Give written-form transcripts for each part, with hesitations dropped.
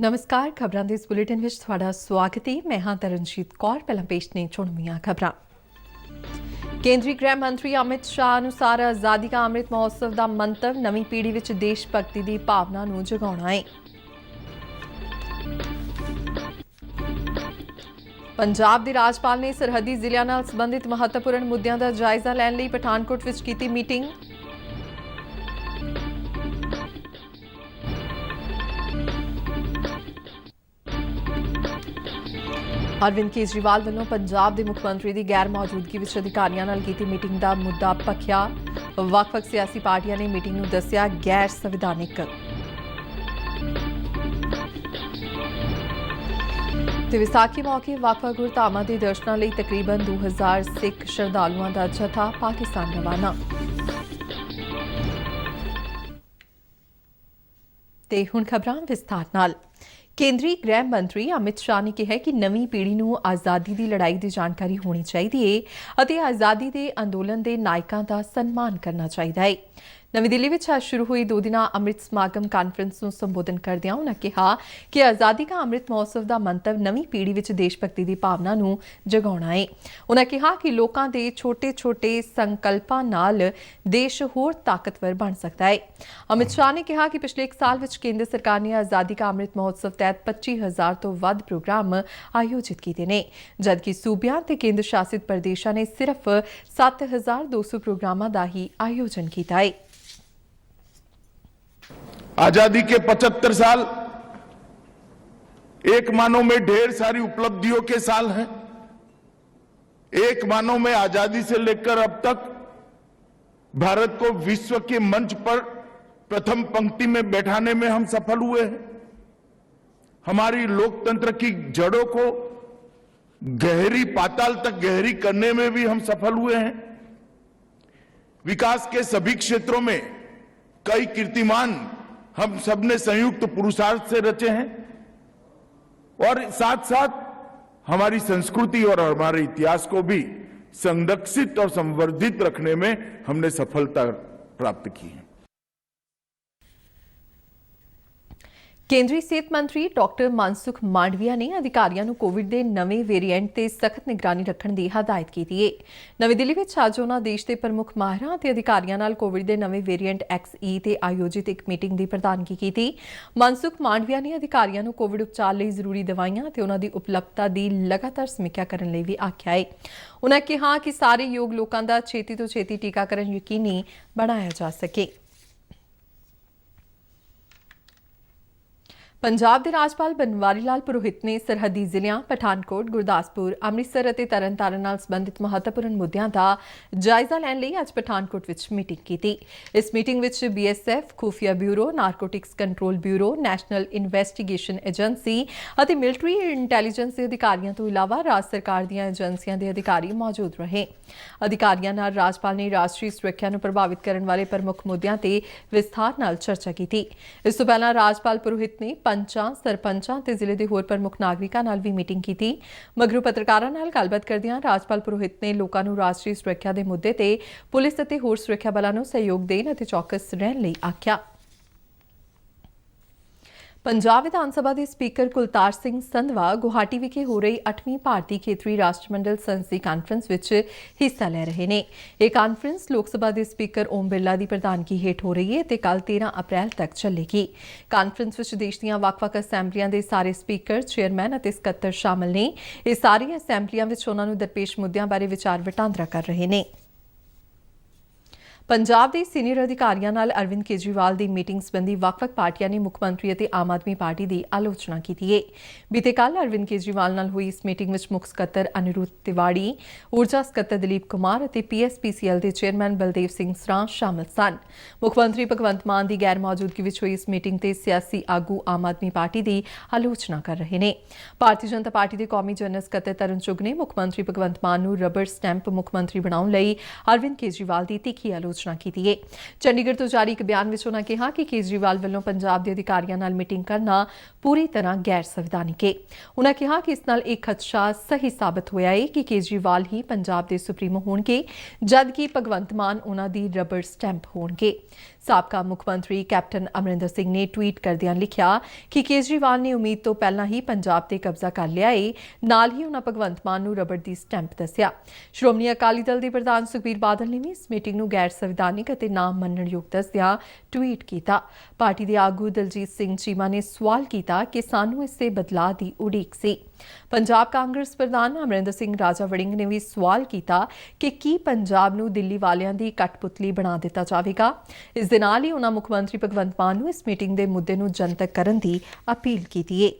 नमस्कार खबरां दे इस बुलेटिन विच तुहाडा स्वागत है। मैं हां तरनजीत कौर। पहला पेश ने चुणवीआं खबरां। केंद्रीय गृह मंत्री अमित शाह अनुसार आज़ादी का अमृत महोत्सव का मंतव नवीं पीढ़ी विच देश भगती की भावना नूं जगाउणा है। पंजाब के राजपाल ने सरहदी जिलिਆਂ नाल संबंधित महत्वपूर्ण मुद्दों का जायजा लैण लई पठानकोट विच कीती मीटिंग। अरविंद केजरीवाल वालों पंजाब के मुख्यमंत्री की गैर मौजूदगी विच अधिकारियों नाल कीती मीटिंग का मुद्दा भखिया। वख-वख सियासी पार्टियां ने मीटिंग नूं दस्सिया गैर संविधानिक। ते विसाखी मौके वख-वख गुरधामां दे दर्शनां लई तकरीबन 2000 सिख श्रद्धालुआं दा जत्था पाकिस्तान रवाना। ते हुण खबरां विस्तार नाल। केंद्रीय गृह मंत्री अमित शाह ने कहा कि नवीं पीढ़ी नूं आज़ादी की लड़ाई की जानकारी होनी चाहिए और आज़ादी के अंदोलन के नायकों का सम्मान करना चाहिए है। नवी दिल्ली में आज शुरू हुई 2 दिना अमृत समागम कानफ्रेंस को संबोधन करदे उन्होंने कहा कि आज़ादी का अमृत महोत्सव का मंतव नवीं पीढ़ी में देशभक्ति की भावना नूं जगाउणा है। उन्होंने कहा कि लोगों के छोटे छोटे संकल्पों नाल देश होर ताकतवर बन सकता है। अमित शाह ने कहा कि पिछले 1 साल में केंद्र सरकार ने आज़ादी का अमृत महोत्सव तहत 25,000 तो वध प्रोग्राम आयोजित किए हैं, जबकि सूबियां ते केंद्र शासित प्रदेशों ने सिर्फ 7,200 प्रोग्रामों का ही आयोजन किया है। आजादी के 75 साल एक मानो में ढेर सारी उपलब्धियों के साल हैं। एक मानो में आजादी से लेकर अब तक भारत को विश्व के मंच पर प्रथम पंक्ति में बैठाने में हम सफल हुए हैं। हमारी लोकतंत्र की जड़ों को गहरी पाताल तक गहरी करने में भी हम सफल हुए हैं। विकास के सभी क्षेत्रों में कई कीर्तिमान हम सबने संयुक्त पुरुषार्थ से रचे हैं और साथ साथ हमारी संस्कृति और हमारे इतिहास को भी संरक्षित और संवर्धित रखने में हमने सफलता प्राप्त की है। केंद्रीय सेहत मंत्री डॉक्टर मनसुख मांडविया ने अधिकारियों को कोविड के नवे वेरिएंट से सख्त निगरानी रखने की हदायत की है। नवी दिल्ली में आज उन्होंने देश के प्रमुख माहिरों और अधिकारियों नाल कोविड के नवे वेरिएंट XE ते आयोजित एक मीटिंग की प्रधानगी की। मनसुख मांडविया ने अधिकारियों को कोविड उपचार लिए जरूरी दवाइयां और उन्हों की उपलब्धता की लगातार समीक्षा करने लिए भी आख्या है। उन्होंने कहा कि सारे योग लोगों का छेती तो छेती टीकाकरण यकीनी बनाया जा सके। पंजाब के राजपाल बनवारी लाल पुरोहित ने सरहदी जिलिਆਂ पठानकोट, गुरदासपुर, अमृतसर और तरनताਰਨ नाल संबंधित महत्वपूर्ण मुद्दों का जायजा लैण लई अज पठानकोट विच मीटिंग की। इस मीटिंग विच BSF, खुफिया bureau, narcotics control bureau, national investigation agency और मिलिटरी इंटैलीजेंस के अधिकारियों तो इलावा राज्य सरकार दी एजेंसियों के अधिकारी मौजूद रहे। अधिकारियों नाल राजपाल ने राष्ट्रीय सुरक्षा को प्रभावित करने वाले प्रमुख मुद्दों पर विस्तार नाल चर्चा की। इस तो पहला राजपाल पुरोहित ने पंचां, सरपंचां ते जिले के होर प्रमुख नागरिकां नाल भी मीटिंग की। मगरों पत्रकारां नाल गलबात करदियां राजपाल पुरोहित ने लोकां नूं राष्ट्रीय सुरक्षा के मुद्दे ते पुलिस अते होर सुरक्षा बलां नूं सहयोग देण अते चौकस रहण लई आख्या। पंजाब विधानसभा के स्पीकर कुलतार सिंह संधवा गुवाहाटी विखे हो रही 8वीं भारतीय खेतरी राष्ट्रमंडल संसदीय कानफ्रेंस विच हिस्सा ले रहे हैं। यह कानफ्रेंस लोक सभा के स्पीकर ओम बिरला की प्रधानगी हेठ हो रही है ते कल 13 अप्रैल तक चलेगी। कानफ्रेंस विच देश दीआं वख-वख असैंबलियां दे सारे स्पीकर, चेयरमैन अते सकत्तर शामिल ने। ये सारी असैंबलियां विच उन्हां नूं दरपेश मुद्दों बारे विचार वटांदरा कर रहे हैं। पंजाब के सीनियर अधिकारियों नाल अरविंद केजरीवाल की मीटिंग संबंधी वख-वख पार्टियां ने मुख्यमंत्री और आम आदमी पार्टी की आलोचना की है। बीते कल अरविंद केजरीवाल नाल हुई इस मीटिंग में मुख सकत्तर अनिरुद्ध तिवाड़ी, ऊर्जा सकत्तर दिलीप कुमार और PSPCL के चेयरमैन बलदेव सिंह सरां शामिल सन। मुख्यमंत्री भगवंत मान की गैर मौजूदगी में हुई इस मीटिंग से सियासी आगू आम आदमी पार्टी की आलोचना कर रहे हैं। भारतीय जनता पार्टी के कौमी जनरल सकत्तर तरन चुग ने मुख्यमंत्री भगवंत मान नूं रबर स्टैंप मुख्यमंत्री बनाउण लई अरविंद केजरीवाल की तीखी आलोचना की है। चंडीगढ़ तो जारी एक बयान में उन्होंने कहा कि केजरीवाल वालों पंजाब के अधिकारियों नाल मीटिंग करना पूरी तरह गैर संविधानिक है। उन्होंने कहा कि इस नाल एक खदशा सही साबित होया है कि केजरीवाल ही पंजाब के सुप्रीमो होणगे, जबकि भगवंत मान उन्हां दी रबर स्टैंप होणगे। ਸਾਬਕਾ ਮੁੱਖ ਮੰਤਰੀ ਕੈਪਟਨ ਅਮਰਿੰਦਰ ਸਿੰਘ ਨੇ ਟਵੀਟ ਕਰਦਿਆਂ ਲਿਖਿਆ ਕਿ ਕੇਜਰੀਵਾਲ ਨੇ ਉਮੀਦ ਤੋਂ ਪਹਿਲਾਂ ਹੀ ਪੰਜਾਬ ਤੇ ਕਬਜ਼ਾ ਕਰ ਲਿਆ ਏ। ਨਾਲ ਹੀ ਉਨ੍ਹਾਂ ਭਗਵੰਤ ਮਾਨ ਨੂੰ ਰਬੜ ਦੀ ਸਟੈਂਪ ਦੱਸਿਆ। ਸ਼੍ਰੋਮਣੀ ਅਕਾਲੀ ਦਲ ਦੇ ਪ੍ਰਧਾਨ ਸੁਖਬੀਰ ਬਾਦਲ ਨੇ ਵੀ ਇਸ ਮੀਟਿੰਗ ਨੂੰ ਗੈਰ ਸੰਵਿਧਾਨਿਕ ਅਤੇ ਨਾ ਮੰਨਣਯੋਗ ਦੱਸਦਿਆਂ ਟਵੀਟ ਕੀਤਾ। ਪਾਰਟੀ ਦੇ ਆਗੂ ਦਲਜੀਤ ਸਿੰਘ ਚੀਮਾ ਨੇ ਸਵਾਲ ਕੀਤਾ ਕਿ ਸਾਨੂੰ ਇਸ ਦੇ ਬਦਲਾਅ ਦੀ ਉਡੀਕ ਸੀ। ਪੰਜਾਬ ਕਾਂਗਰਸ ਪ੍ਰਧਾਨ ਅਮਰਿੰਦਰ ਸਿੰਘ ਰਾਜਾ ਵੜਿੰਗ ਨੇ ਵੀ ਸਵਾਲ ਕੀਤਾ ਕਿ ਕੀ ਪੰਜਾਬ ਨੂੰ ਦਿੱਲੀ ਵਾਲਿਆਂ ਦੀ ਕਠਪੁਤਲੀ ਬਣਾ ਦਿੱਤਾ ਜਾਵੇਗਾ। ਇਸ ਦੇ ਨਾਲ ਹੀ ਉਨ੍ਹਾਂ ਮੁੱਖ ਮੰਤਰੀ ਭਗਵੰਤ ਮਾਨ ਨੂੰ ਇਸ ਮੀਟਿੰਗ ਦੇ ਮੁੱਦੇ ਨੂੰ ਜਨਤਕ ਕਰਨ ਦੀ ਅਪੀਲ ਕੀਤੀ ਹੈ।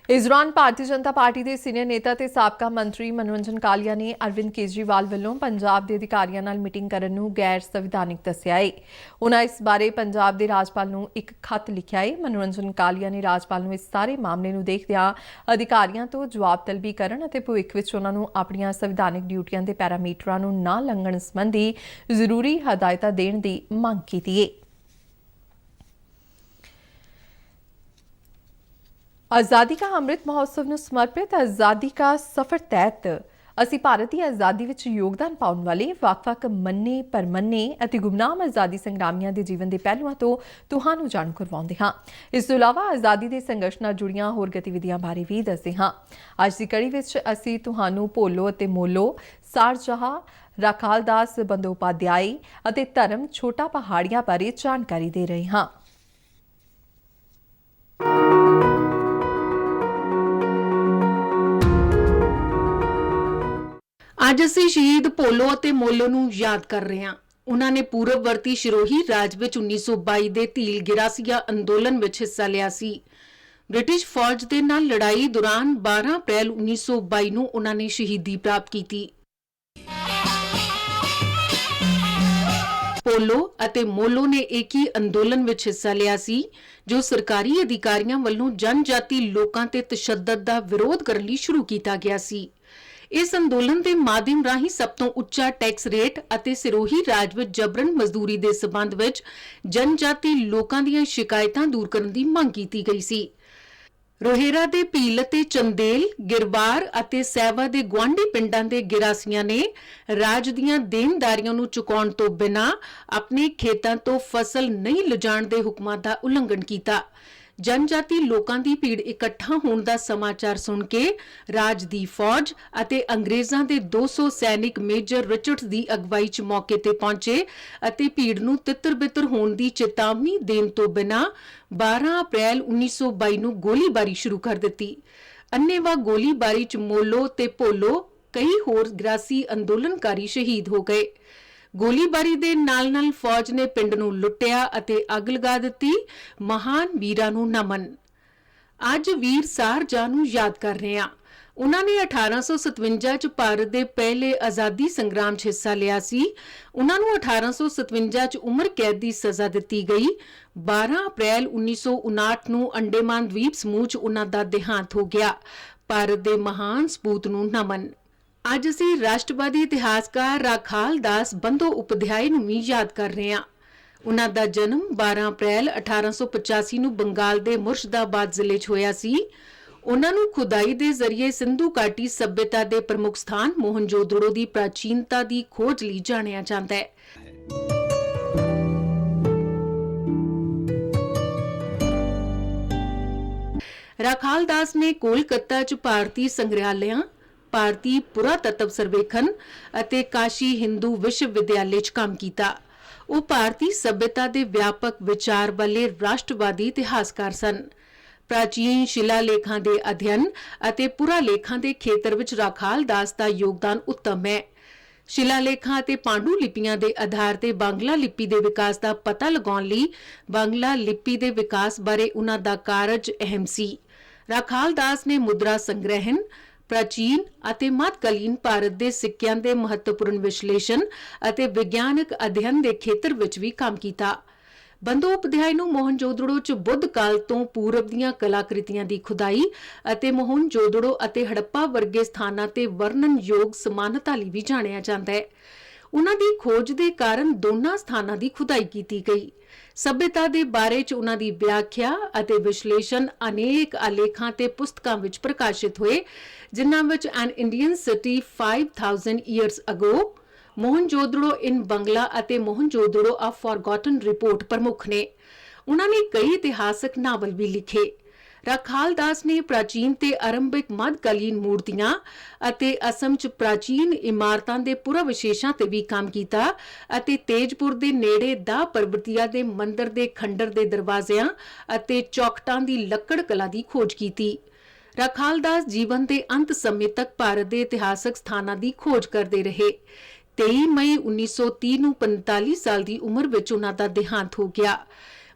इस दौरान भारतीय जनता पार्टी के सीनियर नेता ते साबका मंत्री मनोरंजन कालिया ने अरविंद केजरीवाल वालों पंजाब के अधिकारियों नाल मीटिंग करन नूं गैर संविधानिक दस्सिया है। उन्हां इस बारे पंजाब के राजपाल नूं एक खत लिखिया है। मनोरंजन कालिया ने राजपाल नूं इस सारे मामले नूं देखदिआं अधिकारियों तो जवाब तलबी करन अते भविख विच उन्हां नूं अपणीआं संविधानिक ड्यूटियां दे पैरामीटरां नूं ना लंघण संबंधी जरूरी हदायतां देण दी मंग कीती है। आज़ादी का अमृत महोत्सव ਨੂੰ ਸਮਰਪਿਤ आज़ादी का सफर तहत ਅਸੀਂ ਭਾਰਤ ਦੀ ਆਜ਼ਾਦੀ ਵਿੱਚ ਯੋਗਦਾਨ ਪਾਉਣ ਵਾਲੇ ਵੱਖ-ਵੱਖ ਮੰਨੇ ਪਰਮੰਨੇ ਅਤੇ ਗੁਮਨਾਮ ਆਜ਼ਾਦੀ ਸੰਗਰਾਮੀਆਂ ਦੇ ਜੀਵਨ ਦੇ ਪਹਿਲੂਆਂ ਤੋਂ ਤੁਹਾਨੂੰ ਜਾਣੂ ਕਰਵਾਉਂਦੇ ਹਾਂ। ਇਸ ਤੋਂ ਇਲਾਵਾ ਆਜ਼ਾਦੀ ਦੇ ਸੰਘਰਸ਼ ਨਾਲ ਜੁੜੀਆਂ ਹੋਰ ਗਤੀਵਿਧੀਆਂ ਬਾਰੇ ਵੀ ਦੱਸਦੇ ਹਾਂ। ਅੱਜ ਦੀ ਕੜੀ ਵਿੱਚ ਅਸੀਂ ਤੁਹਾਨੂੰ ਭੋਲੋ ਅਤੇ ਮੋਲੋ, ਸਾਰਜਹਾ, ਰਾਖਾਲ ਦਾਸ ਬੰਦੋਪਾਧਿਆਏ ਅਤੇ ਧਰਮ ਛੋਟਾ ਪਹਾੜੀਆਂ ਬਾਰੇ ਜਾਣਕਾਰੀ ਦੇ ਰਹੇ ਹਾਂ। ਅੱਜ ਅਸੀਂ ਸ਼ਹੀਦ ਭੋਲੋ ਅਤੇ ਮੋਲੋ ਨੂੰ ਯਾਦ ਕਰ ਰਹੇ ਹਾਂ। ਉਹਨਾਂ ਨੇ ਪੂਰਬਵਰਤੀ ਸ਼ਿਰੋਹੀ ਰਾਜ ਵਿੱਚ 1922 ਦੇ ਧੀਲ ਗਿਰਾਸੀਆ ਅੰਦੋਲਨ ਵਿੱਚ ਹਿੱਸਾ ਲਿਆ ਸੀ। ਬ੍ਰਿਟਿਸ਼ ਫੌਜ ਦੇ ਨਾਲ ਲੜਾਈ ਦੌਰਾਨ 12 ਅਪ੍ਰੈਲ 1922 ਨੂੰ ਉਹਨਾਂ ਨੇ ਸ਼ਹੀਦੀ ਪ੍ਰਾਪਤ ਕੀਤੀ। ਭੋਲੋ ਅਤੇ ਮੋਲੋ ਨੇ ਇੱਕ ਹੀ ਅੰਦੋਲਨ ਵਿੱਚ ਹਿੱਸਾ ਲਿਆ ਸੀ ਜੋ ਸਰਕਾਰੀ ਅਧਿਕਾਰੀਆਂ ਵੱਲੋਂ ਜਨਜਾਤੀ ਲੋਕਾਂ ਤੇ ਤਸ਼ੱਦਦ ਦਾ ਵਿਰੋਧ ਕਰਨ ਲਈ ਸ਼ੁਰੂ ਕੀਤਾ ਗਿਆ ਸੀ। ਇਸ ਅੰਦੋਲਨ ਦੇ ਮਾਧਿਅਮ ਰਾਹੀਂ ਸਭ ਤੋਂ ਉੱਚਾ ਟੈਕਸ ਰੇਟ ਅਤੇ ਸਿਰੋਹੀ ਰਾਜ ਵਿੱਚ ਜਬਰਨ ਮਜ਼ਦੂਰੀ ਦੇ ਸਬੰਧ ਵਿੱਚ ਜਨਜਾਤੀ ਲੋਕਾਂ ਦੀਆਂ ਸ਼ਿਕਾਇਤਾਂ ਦੂਰ ਕਰਨ ਦੀ ਮੰਗ ਕੀਤੀ ਗਈ ਸੀ। ਰੋਹੇਰਾ ਦੇ ਭੀਲ ਅਤੇ ਚੰਦੇਲ, ਗਿਰਵਾਰ ਅਤੇ ਸੈਵਾ ਦੇ ਗੁਆਂਢੀ ਪਿੰਡਾਂ ਦੇ ਗਿਰਾਸੀਆਂ ਨੇ ਰਾਜ ਦੀਆਂ ਦੇਣਦਾਰੀਆਂ ਨੂੰ ਚੁਕਾਉਣ ਤੋਂ ਬਿਨਾਂ ਆਪਣੇ ਖੇਤਾਂ ਤੋਂ ਫਸਲ ਨਹੀਂ ਲਿਜਾਣ ਦੇ ਹੁਕਮਾਂ ਦਾ ਉਲੰਘਣ ਕੀਤਾ। ਜਨਜਾਤੀ ਲੋਕਾਂ ਦੀ ਭੀੜ ਇਕੱਠਾ ਹੋਣ ਦਾ ਸਮਾਚਾਰ ਸੁਣ ਕੇ ਰਾਜ ਦੀ ਫੌਜ ਅਤੇ ਅੰਗਰੇਜ਼ਾਂ ਦੇ 200 ਸੈਨਿਕ ਮੇਜਰ ਰਿਚਰਡਸ ਦੀ ਅਗਵਾਈ 'ਚ ਮੌਕੇ ਤੇ ਪਹੁੰਚੇ ਅਤੇ ਭੀੜ ਨੂੰ ਤਿੱਤਰ-ਬਿੱਤਰ ਹੋਣ ਦੀ ਚੇਤਾਵਨੀ ਦੇਣ ਤੋਂ ਬਿਨਾਂ 12 ਅਪ੍ਰੈਲ 1922 ਨੂੰ ਗੋਲੀਬਾਰੀ ਸ਼ੁਰੂ ਕਰ ਦਿੱਤੀ। ਅੰਨ੍ਹੇਵਾਹ ਗੋਲੀਬਾਰੀ 'ਚ ਮੋਲੋ ਤੇ ਭੋਲੋ ਕਈ ਹੋਰ ਗ੍ਰਾਸੀ ਅੰਦੋਲਨਕਾਰੀ ਸ਼ਹੀਦ ਹੋ ਗਏ। ਗੋਲੀਬਾਰੀ ਦੇ ਨਾਲ-ਨਾਲ ਫੌਜ ਨੇ ਪਿੰਡ ਨੂੰ ਲੁੱਟਿਆ ਅਤੇ ਅੱਗ ਲਗਾ ਦਿੱਤੀ। ਮਹਾਨ ਵੀਰਾਂ ਨੂੰ ਨਮਨ। ਅੱਜ ਵੀਰ ਸਾਰਜਾ ਨੂੰ ਯਾਦ ਕਰ ਰਹੇ ਹਾਂ। ਉਹਨਾਂ ਨੇ 1857 ਚ ਭਾਰਤ ਦੇ ਪਹਿਲੇ ਆਜ਼ਾਦੀ ਸੰਗਰਾਮ 'ਚ ਹਿੱਸਾ ਲਿਆ ਸੀ। ਉਹਨਾਂ ਨੂੰ 1857 ਚ ਉਮਰ ਕੈਦ ਦੀ ਸਜ਼ਾ ਦਿੱਤੀ ਗਈ। 12 ਅਪ੍ਰੈਲ 1959 ਨੂੰ ਅੰਡੇਮਾਨ ਦਵੀਪ ਸਮੂਹ 'ਚ ਉਹਨਾਂ ਦਾ ਦੇਹਾਂਤ ਹੋ ਗਿਆ। ਭਾਰਤ ਦੇ ਮਹਾਨ ਸਪੂਤ ਨੂੰ ਨਮਨ। ਅੱਜ ਅਸੀਂ ਰਾਸ਼ਟਰਵਾਦੀ ਇਤਿਹਾਸਕਾਰ ਰਾਖਾਲ ਦਾਸ ਬੰਦੋਪਾਧਿਆਏ ਨੂੰ ਵੀ ਯਾਦ ਕਰ ਰਹੇ ਹਾਂ। ਉਹਨਾਂ ਦਾ ਜਨਮ 12 ਅਪ੍ਰੈਲ 1885 ਨੂੰ ਬੰਗਾਲ ਦੇ ਮੁਰਸ਼ਿਦਾਬਾਦ ਜ਼ਿਲ੍ਹੇ 'ਚ ਹੋਇਆ ਸੀ। ਉਹਨਾਂ ਨੂੰ ਖੁਦਾਈ ਦੇ ਜ਼ਰੀਏ ਸਿੰਧੂ ਘਾਟੀ ਸਭਿਅਤਾ ਦੇ ਪ੍ਰਮੁੱਖ ਸਥਾਨ ਮੋਹਨਜੋਦੜੋ ਦੀ ਪ੍ਰਾਚੀਨਤਾ ਦੀ ਖੋਜ ਲਈ ਜਾਣਿਆ ਜਾਂਦਾ ਹੈ। ਰਾਖਾਲ ਦਾਸ ਨੇ ਕੋਲਕਾਤਾ 'ਚ ਭਾਰਤੀ ਸੰਗ੍ਰਹਿਆਲਿਆਂ, ਭਾਰਤੀ ਪੁਰਾਤੱਤਵ ਸਰਵੇਖਣ ਅਤੇ ਕਾਸ਼ੀ ਹਿੰਦੂ ਵਿਸ਼ਵ ਵਿਦਿਆਲੇ 'ਚ ਕੰਮ ਕੀਤਾ। ਉਹ ਭਾਰਤੀ ਸਭਿਅਤਾ ਦੇ ਵਿਆਪਕ ਵਿਚਾਰ ਵਾਲੇ ਰਾਸ਼ਟਰਵਾਦੀ ਇਤਿਹਾਸਕਾਰ ਸਨ। ਪ੍ਰਾਚੀਨ ਸ਼ਿਲਾਲੇਖਾਂ ਦੇ ਅਧਿਐਨ ਅਤੇ ਪੁਰਾਲੇਖਾਂ ਦੇ ਖੇਤਰ ਵਿੱਚ ਰਾਖਾਲ ਦਾਸ ਦਾ ਯੋਗਦਾਨ ਉੱਤਮ ਹੈ। ਸ਼ਿਲਾਲੇਖਾਂ ਅਤੇ ਪਾਂਡੂ ਲਿਪੀਆਂ ਦੇ ਆਧਾਰ ਤੇ ਬਾਂਗਲਾ ਲਿਪੀ ਦੇ ਵਿਕਾਸ ਦਾ ਪਤਾ ਲਗਾਉਣ ਲਈ ਬਾਂਗਲਾ ਲਿਪੀ ਦੇ ਵਿਕਾਸ ਬਾਰੇ ਉਹਨਾਂ ਦਾ ਕਾਰਜ ਅਹਿਮ ਸੀ। ਰਾਖਾਲ ਦਾਸ ਨੇ ਮੁਦਰਾ ਸੰਗ੍ਰਹਿਣ, ਪ੍ਰਾਚੀਨ ਅਤੇ ਮੱਧਕਾਲੀਨ ਭਾਰਤ ਦੇ ਸਿੱਕਿਆਂ ਦੇ ਮਹੱਤਵਪੂਰਨ ਵਿਸ਼ਲੇਸ਼ਣ ਅਤੇ ਵਿਗਿਆਨਕ ਅਧਿਐਨ ਦੇ ਖੇਤਰ ਵਿੱਚ ਵੀ ਕੰਮ ਕੀਤਾ। ਬੰਦੋਪਾਧਿਆਏ ਨੂੰ ਮੋਹਨਜੋਦੜੋ 'ਚ ਬੁੱਧ ਕਾਲ ਤੋਂ ਪੂਰਬ ਦੀਆਂ ਕਲਾਕ੍ਰਿਤੀਆਂ ਦੀ ਖੁਦਾਈ ਅਤੇ ਮੋਹਨਜੋਦੜੋ ਅਤੇ ਹੜੱਪਾ ਵਰਗੇ ਸਥਾਨਾਂ ਤੇ ਵਰਣਨਯੋਗ ਸਮਾਨਤਾ ਲਈ ਵੀ ਜਾਣਿਆ ਜਾਂਦਾ ਹੈ। ਉਹਨਾਂ ਦੀ ਖੋਜ ਦੇ ਕਾਰਨ ਦੋਨਾਂ ਸਥਾਨਾਂ ਦੀ ਖੁਦਾਈ ਕੀਤੀ ਗਈ। ਸਭਿਅਤਾ ਦੇ ਬਾਰੇ 'ਚ ਉਹਨਾਂ ਦੀ ਵਿਆਖਿਆ ਅਤੇ ਵਿਸ਼ਲੇਸ਼ਣ ਅਨੇਕ ਆਲੇਖਾਂ ਤੇ ਪੁਸਤਕਾਂ ਵਿੱਚ ਪ੍ਰਕਾਸ਼ਿਤ ਹੋਏ, ਜਿਨ੍ਹਾਂ ਵਿੱਚ ਐਨ Indian city 5000 years ago, Mohenjodaro ਇਨ ਬੰਗਲਾ ਅਤੇ ਮੋਹਨਜੋਦੜੋ ਅ ਫॉरगॉटन ਰਿਪੋਰਟ ਪ੍ਰਮੁੱਖ ਨੇ। ਉਹਨਾਂ ਨੇ ਕਈ ਇਤਿਹਾਸਕ ਨਾਵਲ ਵੀ ਲਿਖੇ। ਰਾਖਾਲ ਦਾਸ ਨੇ ਪ੍ਰਾਚੀਨ ਤੇ ਆਰੰਭਿਕ ਮੱਧਕਾਲੀਨ ਮੂਰਤੀਆਂ ਅਤੇ ਅਸਮ 'ਚ ਪ੍ਰਾਚੀਨ ਇਮਾਰਤਾਂ ਦੇ ਪੁਰਾ ਵਿਸ਼ੇਸ਼ਾਂ ਤੇ ਵੀ ਕੰਮ ਕੀਤਾ ਅਤੇ ਤੇਜਪੁਰ ਦੇ ਨੇੜੇ ਦਾ ਪਰਬਤੀਆ ਦੇ ਮੰਦਿਰ ਦੇ ਖੰਡਰ ਦੇ ਦਰਵਾਜ਼ਿਆਂ ਅਤੇ ਚੌਖਟਾਂ ਦੀ ਲੱਕੜ ਕਲਾ ਦੀ ਖੋਜ ਕੀਤੀ। ਰਾਖਾਲ ਦਾਸ ਜੀਵਨ ਦੇ ਅੰਤ ਸਮੇਂ ਤੱਕ ਭਾਰਤ ਦੇ ਇਤਿਹਾਸਕ ਸਥਾਨਾਂ ਦੀ ਖੋਜ ਕਰਦੇ ਰਹੇ। 23 ਮਈ 1930 ਨੂੰ 45 ਸਾਲ ਦੀ ਉਮਰ ਵਿੱਚ ਉਹਨਾਂ ਦਾ ਦੇਹਾਂਤ ਹੋ ਗਿਆ।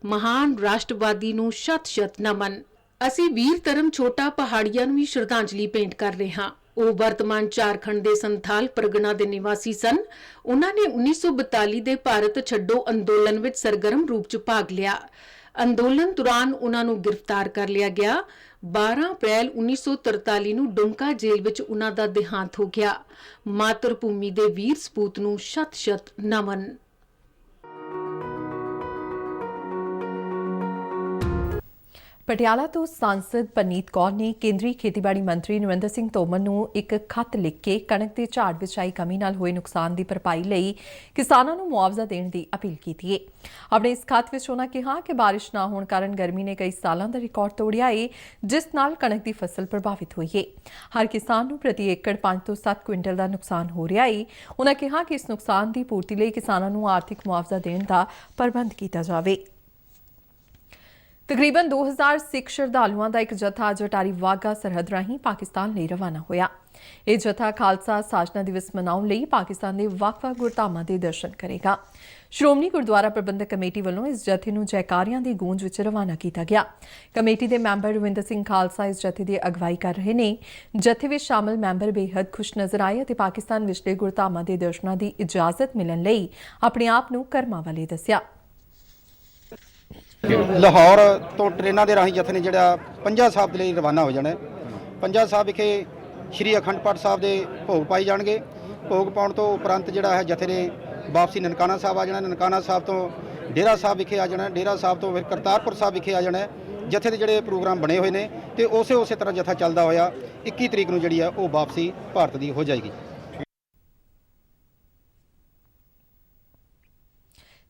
ਮਹਾਨ ਰਾਸ਼ਟਰਵਾਦੀ ਨੂੰ ਸ਼ਤ-ਸ਼ਤ ਨਮਨ। ਅਸੀਂ ਵੀਰ ਧਰਮ ਛੋਟਾ ਪਹਾੜੀਆਂ ਨੂੰ ਵੀ ਸ਼ਰਧਾਂਜਲੀ ਭੇਂਟ ਕਰ ਰਹੇ ਹਾਂ। ਉਹ ਵਰਤਮਾਨ ਝਾਰਖੰਡ ਦੇ ਸੰਥਾਲ ਪਰਗਨਾ ਦੇ ਨਿਵਾਸੀ ਸਨ। ਉਹਨਾਂ ਨੇ 1942 ਦੇ ਭਾਰਤ ਛੱਡੋ ਅੰਦੋਲਨ ਵਿੱਚ ਸਰਗਰਮ ਰੂਪ 'ਚ ਭਾਗ ਲਿਆ। ਅੰਦੋਲਨ ਦੌਰਾਨ ਉਹਨਾਂ ਨੂੰ ਗ੍ਰਿਫਤਾਰ ਕਰ ਲਿਆ ਗਿਆ। 12 ਅਪ੍ਰੈਲ 1943 ਨੂੰ ਡੁਮਕਾ ਜੇਲ੍ਹ ਵਿੱਚ ਉਹਨਾਂ ਦਾ ਦੇਹਾਂਤ ਹੋ ਗਿਆ। ਮਾਤਰ ਭੂਮੀ ਦੇ ਵੀਰ ਸਪੂਤ ਨੂੰ ਸ਼ਤ-ਸ਼ਤ ਨਮਨ। ਪਟਿਆਲਾ ਤੋਂ ਸਾਂਸਦ ਪਰਨੀਤ ਕੌਰ ਨੇ ਕੇਂਦਰੀ ਖੇਤੀਬਾੜੀ ਮੰਤਰੀ ਨਰਿੰਦਰ ਸਿੰਘ ਤੋਮਰ ਨੂੰ ਇੱਕ ਖੱਤ ਲਿਖ ਕੇ ਕਣਕ ਦੇ ਝਾੜ ਵਿੱਚ ਆਈ ਕਮੀ ਨਾਲ ਹੋਏ ਨੁਕਸਾਨ ਦੀ ਭਰਪਾਈ ਲਈ ਕਿਸਾਨਾਂ ਨੂੰ ਮੁਆਵਜ਼ਾ ਦੇਣ ਦੀ ਅਪੀਲ ਕੀਤੀ ਹੈ। ਆਪਣੇ ਇਸ ਖੱਤ ਵਿੱਚ ਉਹਨਾਂ ਕਿਹਾ ਕਿ ਬਾਰਿਸ਼ ਨਾ ਹੋਣ ਕਾਰਨ ਗਰਮੀ ਨੇ ਕਈ ਸਾਲਾਂ ਦਾ ਰਿਕਾਰਡ ਤੋੜਿਆ ਹੈ, ਜਿਸ ਨਾਲ ਕਣਕ ਦੀ ਫਸਲ ਪ੍ਰਭਾਵਿਤ ਹੋਈ ਹੈ। ਹਰ ਕਿਸਾਨ ਨੂੰ ਪ੍ਰਤੀ ਏਕੜ 5 ਤੋਂ 7 ਕੁਇੰਟਲ ਦਾ ਨੁਕਸਾਨ ਹੋ ਰਿਹਾ ਹੈ। ਉਹਨਾਂ ਕਿਹਾ ਕਿ ਇਸ ਨੁਕਸਾਨ ਦੀ ਪੂਰਤੀ ਲਈ ਕਿਸਾਨਾਂ ਨੂੰ ਆਰਥਿਕ ਮੁਆਵਜ਼ਾ ਦੇਣ ਦਾ ਪ੍ਰਬੰਧ ਕੀਤਾ ਜਾਵੇ। ਤਕਰੀਬਨ 2000 ਸਿੱਖ ਸ਼ਰਧਾਲੂਆਂ ਦਾ ਇੱਕ ਜਥਾ ਅੱਜ ਅਟਾਰੀ ਵਾਹਗਾ ਸਰਹੱਦ ਰਾਹੀਂ ਪਾਕਿਸਤਾਨ ਲਈ ਰਵਾਨਾ ਹੋਇਆ। ਇਹ ਜਥਾ ਖਾਲਸਾ ਸਾਜਨਾ ਦਿਵਸ ਮਨਾਉਣ ਲਈ ਪਾਕਿਸਤਾਨ ਦੇ ਵੱਖ-ਵੱਖ ਗੁਰਧਾਮਾਂ ਦੇ ਦਰਸ਼ਨ ਕਰੇਗਾ। ਸ਼੍ਰੋਮਣੀ ਗੁਰਦੁਆਰਾ ਪ੍ਰਬੰਧਕ ਕਮੇਟੀ ਵੱਲੋਂ ਇਸ ਜਥੇ ਨੂੰ ਜੈਕਾਰਿਆਂ ਦੀ ਗੂੰਜ ਵਿੱਚ ਰਵਾਨਾ ਕੀਤਾ ਗਿਆ। ਕਮੇਟੀ ਦੇ ਮੈਂਬਰ ਰਵਿੰਦਰ ਸਿੰਘ ਖਾਲਸਾ ਇਸ ਜਥੇ ਦੀ ਅਗਵਾਈ ਕਰ ਰਹੇ ਨੇ। ਜਥੇ ਵਿੱਚ ਸ਼ਾਮਲ ਮੈਂਬਰ ਬੇਹੱਦ ਖੁਸ਼ ਨਜ਼ਰ ਆਏ ਅਤੇ ਪਾਕਿਸਤਾਨ ਵਿਚਲੇ ਗੁਰਧਾਮਾਂ ਦੇ ਦਰਸ਼ਨਾਂ ਦੀ ਇਜਾਜ਼ਤ ਮਿਲਣ ਲਈ ਆਪਣੇ ਆਪ ਨੂੰ ਕਰਮਾਂ ਵਾਲੇ ਦੱਸਿਆ। ਲਾਹੌਰ ਤੋਂ ਟ੍ਰੇਨਾਂ ਦੇ ਰਾਹੀਂ ਜਥੇ ਨੇ ਜਿਹੜਾ ਪੰਜਾ ਸਾਹਿਬ ਦੇ ਲਈ ਰਵਾਨਾ ਹੋ ਜਾਣਾ ਹੈ। ਪੰਜਾ ਸਾਹਿਬ ਵਿਖੇ ਸ਼੍ਰੀ ਅਖੰਡ ਪਾਠ ਸਾਹਿਬ ਦੇ ਭੋਗ ਪਾਏ ਜਾਣਗੇ। ਭੋਗ ਪਾਉਣ ਤੋਂ ਉਪਰੰਤ ਜਿਹੜਾ ਹੈ ਜਥੇ ਨੇ ਵਾਪਸੀ ਨਨਕਾਣਾ ਸਾਹਿਬ ਆ ਜਾਣਾ। ਨਨਕਾਣਾ ਸਾਹਿਬ ਤੋਂ ਡੇਰਾ ਸਾਹਿਬ ਵਿਖੇ ਆ ਜਾਣਾ। ਡੇਰਾ ਸਾਹਿਬ ਤੋਂ ਫਿਰ ਕਰਤਾਰਪੁਰ ਸਾਹਿਬ ਵਿਖੇ ਆ ਜਾਣਾ। ਜਥੇ ਦੇ ਜਿਹੜੇ ਪ੍ਰੋਗਰਾਮ ਬਣੇ ਹੋਏ ਨੇ ਤੇ ਉਸੇ ਤਰ੍ਹਾਂ ਜਥਾ ਚੱਲਦਾ ਹੋਇਆ 21 ਤਰੀਕ ਨੂੰ ਜਿਹੜੀ ਆ ਉਹ ਵਾਪਸੀ ਭਾਰਤ ਦੀ ਹੋ ਜਾਏਗੀ।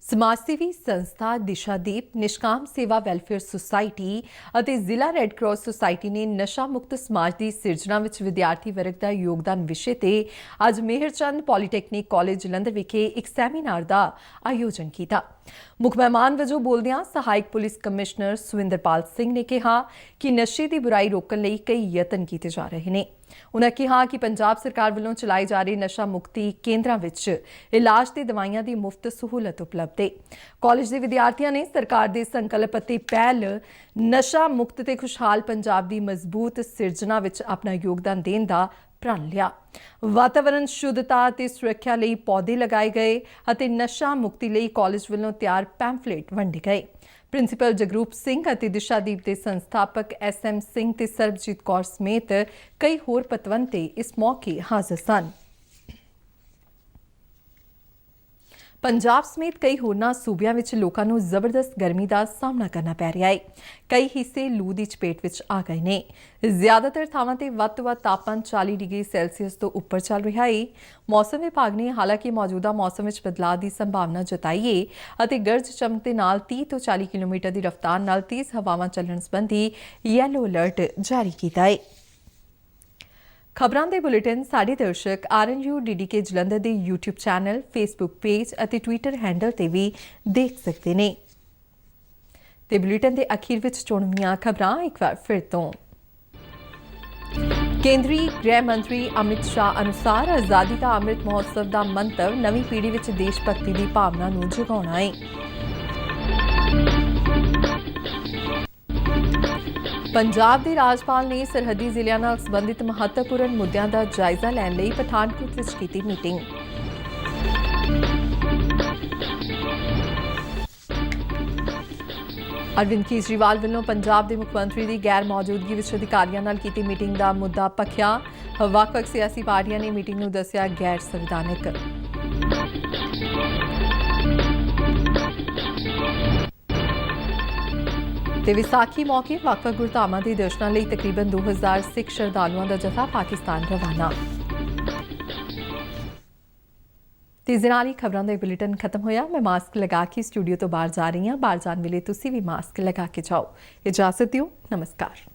ਸਮਾਜ ਸੇਵੀ ਸੰਸਥਾ ਦਿਸ਼ਾਦੀਪ, ਨਿਸ਼ਕਾਮ ਸੇਵਾ ਵੈਲਫੇਅਰ ਸੁਸਾਇਟੀ ਅਤੇ ਜ਼ਿਲ੍ਹਾ ਰੈੱਡ ਕਰਾਸ ਸੁਸਾਇਟੀ ਨੇ ਨਸ਼ਾ ਮੁਕਤ ਸਮਾਜ ਦੀ ਸਿਰਜਣਾ ਵਿੱਚ ਵਿਦਿਆਰਥੀ ਵਰਗ ਦਾ ਯੋਗਦਾਨ ਵਿਸ਼ੇ ਤੇ ਅੱਜ ਮੇਹਰਚੰਦ ਪੋਲੀਟੈਕਨਿਕ ਕਾਲਜ ਜਲੰਧਰ ਵਿਖੇ ਇੱਕ ਸੈਮੀਨਾਰ ਦਾ ਆਯੋਜਨ ਕੀਤਾ। ਮੁੱਖ ਮਹਿਮਾਨ ਵਜੋਂ ਬੋਲਦਿਆਂ ਸਹਾਇਕ ਪੁਲਿਸ ਕਮਿਸ਼ਨਰ ਸੁਵਿੰਦਰਪਾਲ ਸਿੰਘ ਨੇ ਕਿਹਾ ਕਿ ਨਸ਼ੇ ਦੀ ਬੁਰਾਈ ਰੋਕਣ ਲਈ ਕਈ ਯਤਨ ਕੀਤੇ ਜਾ ਰਹੇ ਨੇ। ਉਨ੍ਹਾਂ ਕਿਹਾ ਕਿ ਪੰਜਾਬ ਸਰਕਾਰ ਵੱਲੋਂ ਚਲਾਏ ਜਾ ਰਹੇ ਨਸ਼ਾ ਮੁਕਤੀ ਕੇਂਦਰਾਂ ਵਿੱਚ ਇਲਾਜ ਤੇ ਦਵਾਈਆਂ ਦੀ ਮੁਫਤ ਸਹੂਲਤ ਉਪਲਬਧ ਹੈ। ਕਾਲਜ ਦੇ ਵਿਦਿਆਰਥੀਆਂ ਨੇ ਸਰਕਾਰ ਦੇ ਸੰਕਲਪ ਅਤੇ ਪਹਿਲ ਨਸ਼ਾ ਮੁਕਤ ਤੇ ਖੁਸ਼ਹਾਲ ਪੰਜਾਬ ਦੀ ਮਜ਼ਬੂਤ ਸਿਰਜਣਾ ਵਿੱਚ ਆਪਣਾ ਯੋਗਦਾਨ ਦੇਣ ਦਾ ਪ੍ਰਣ ਲਿਆ। ਵਾਤਾਵਰਣ ਸ਼ੁੱਧਤਾ ਅਤੇ ਸੁਰੱਖਿਆ ਲਈ ਪੌਦੇ ਲਗਾਏ ਗਏ ਅਤੇ ਨਸ਼ਾ ਮੁਕਤੀ ਲਈ ਕਾਲਜ ਵੱਲੋਂ ਤਿਆਰ ਪੈਂਫਲੇਟ ਵੰਡੇ ਗਏ। ਪ੍ਰਿੰਸੀਪਲ ਜਗਰੂਪ ਸਿੰਘ ਅਤੇ ਦਿਸ਼ਾਦੀਪ ਦੇ ਸੰਸਥਾਪਕ SM ਸਿੰਘ ਤੇ ਸਰਬਜੀਤ ਕੌਰ ਸਮੇਤ ਕਈ ਹੋਰ ਪਤਵੰਤੇ ਇਸ ਮੌਕੇ ਹਾਜ਼ਰ ਸਨ। ਪੰਜਾਬ ਸਮੇਤ ਕਈ ਹੋਰਨਾਂ ਸੂਬਿਆਂ ਵਿੱਚ ਲੋਕਾਂ ਨੂੰ ਜ਼ਬਰਦਸਤ ਗਰਮੀ ਦਾ ਸਾਹਮਣਾ ਕਰਨਾ ਪੈ ਰਿਹਾ ਹੈ। ਕਈ ਹਿੱਸੇ ਲੂ ਦੀ ਚਪੇਟ ਵਿੱਚ ਆ ਗਏ ਨੇ। ਜ਼ਿਆਦਾਤਰ ਥਾਵਾਂ ਤੇ ਵੱਧ ਤੋਂ ਵੱਧ ਤਾਪਮਾਨ 40 ਡਿਗਰੀ ਸੈਲਸੀਅਸ ਤੋਂ ਉੱਪਰ ਚੱਲ ਰਿਹਾ ਹੈ। ਮੌਸਮ ਵਿਭਾਗ ਨੇ ਹਾਲਾਂਕਿ ਮੌਜੂਦਾ ਮੌਸਮ ਵਿੱਚ ਬਦਲਾਅ ਦੀ ਸੰਭਾਵਨਾ ਜਤਾਈ ਹੈ ਅਤੇ ਗਰਜ ਚਮਕ ਦੇ ਨਾਲ 30 ਤੋਂ 40 ਕਿਲੋਮੀਟਰ ਦੀ ਰਫ਼ਤਾਰ ਨਾਲ ਤੇਜ਼ ਹਵਾਵਾਂ ਚੱਲਣ ਸੰਬੰਧੀ ਯੈਲੋ ਅਲਰਟ ਜਾਰੀ ਕੀਤਾ ਹੈ। ਖਬਰਾਂ ਦੇ ਬੁਲੇਟਿਨ ਸਾਡੇ ਦਰਸ਼ਕ RNU DDK ਜਲੰਧਰ ਦੇ YouTube ਚੈਨਲ, Facebook ਪੇਜ ਅਤੇ Twitter ਹੈਂਡਲ ਤੇ ਵੀ ਦੇਖ ਸਕਦੇ ਨੇ। ਤੇ ਬੁਲੇਟਿਨ ਦੇ ਅਖੀਰ ਵਿੱਚ ਚੁਣਵੀਆਂ ਖਬਰਾਂ ਇੱਕ ਵਾਰ ਫਿਰ ਤੋਂ। ਕੇਂਦਰੀ ਗ੍ਰਹਿ ਮੰਤਰੀ ਅਮਿਤ ਸ਼ਾਹ ਅਨੁਸਾਰ ਆਜ਼ਾਦੀ ਦਾ ਅੰਮ੍ਰਿਤ ਮਹੋਤਸਵ ਦਾ ਮੰਤਵ ਨਵੀਂ ਪੀੜ੍ਹੀ ਵਿੱਚ ਦੇਸ਼ ਭਗਤੀ ਦੀ ਭਾਵਨਾ ਨੂੰ ਜਗਾਉਣਾ ਹੈ। ਪੰਜਾਬ ਦੇ ਰਾਜਪਾਲ ਨੇ ਸਰਹੱਦੀ ਜ਼ਿਲ੍ਹਿਆਂ ਨਾਲ ਸੰਬੰਧਿਤ ਮਹੱਤਵਪੂਰਨ ਮੁੱਦਿਆਂ ਦਾ ਜਾਇਜ਼ਾ ਲੈਣ ਲਈ ਪਠਾਨਕੋਟ ਵਿੱਚ ਕੀਤੀ ਮੀਟਿੰਗ। ਅਰਵਿੰਦ ਕੇਜਰੀਵਾਲ ਵੱਲੋਂ ਪੰਜਾਬ ਦੇ ਮੁੱਖ ਮੰਤਰੀ ਦੀ ਗੈਰ ਮੌਜੂਦਗੀ ਵਿੱਚ ਅਧਿਕਾਰੀਆਂ ਨਾਲ ਕੀਤੀ ਮੀਟਿੰਗ ਦਾ ਮੁੱਦਾ ਭਖਿਆ। ਵੱਖ-ਵੱਖ ਸਿਆਸੀ ਪਾਰਟੀਆਂ ਨੇ ਮੀਟਿੰਗ ਨੂੰ ਦੱਸਿਆ ਗੈਰ ਸੰਵਿਧਾਨਕ। ਤੇ ਵਿਸਾਖੀ ਮੌਕੇ ਵੱਖ-ਵੱਖ ਗੁਰਧਾਮਾਂ ਦੇ ਦਰਸ਼ਨਾਂ ਲਈ ਤਕਰੀਬਨ 2000 ਸਿੱਖ ਸ਼ਰਧਾਲੂਆਂ ਦਾ ਜਥਾ ਪਾਕਿਸਤਾਨ ਰਵਾਨਾ। ਤੇ ਇਸ ਦੇ ਨਾਲ ਹੀ ਖਬਰਾਂ ਦਾ ਇਹ ਬੁਲੇਟਿਨ ਖਤਮ ਹੋਇਆ। ਮੈਂ ਮਾਸਕ ਲਗਾ ਕੇ ਸਟੂਡੀਓ ਤੋਂ ਬਾਹਰ ਜਾ ਰਹੀ ਹਾਂ। ਬਾਹਰ ਜਾਣ ਵੇਲੇ ਤੁਸੀਂ ਵੀ ਮਾਸਕ ਲਗਾ ਕੇ ਜਾਓ। ਇਜਾਜ਼ਤ ਦਿਓ। ਨਮਸਕਾਰ।